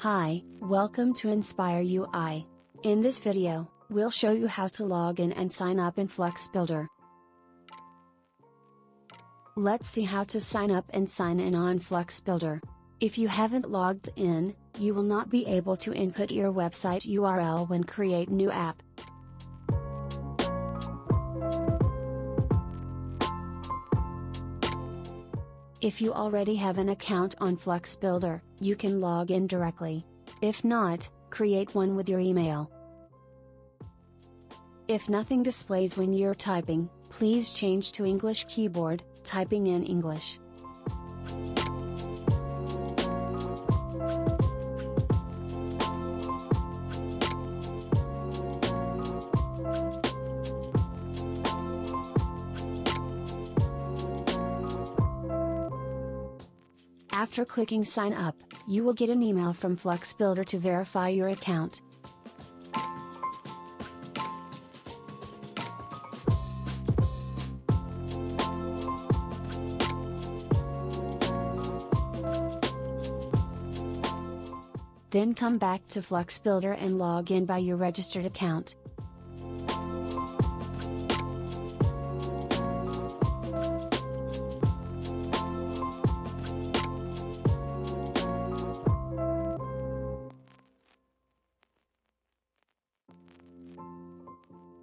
Hi, welcome to Inspire UI. In this video, we'll show you how to log in and sign up in FluxBuilder. Let's see how to sign up and sign in on FluxBuilder. If you haven't logged in, you will not be able to input your website URL when create new app. If you already have an account on FluxBuilder, you can log in directly. If not, create one with your email. If nothing displays when you're typing, please change to English keyboard, typing in English. After clicking Sign Up, you will get an email from FluxBuilder to verify your account. Then come back to FluxBuilder and log in by your registered account.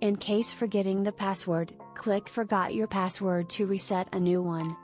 In case forgetting the password, click Forgot Your Password to reset a new one.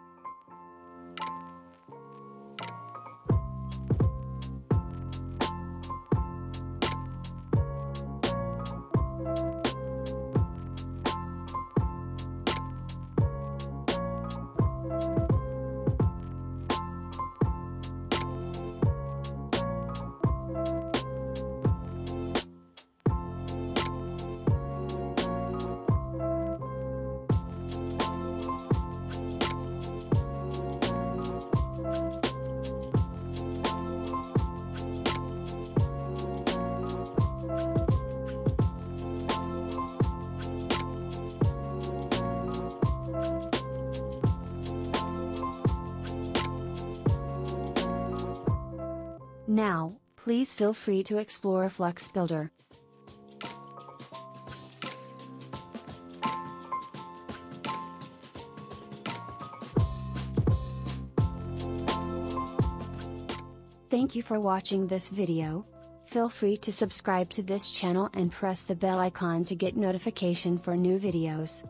Now, please feel free to explore FluxBuilder. Thank you for watching this video. Feel free to subscribe to this channel and press the bell icon to get notification for new videos.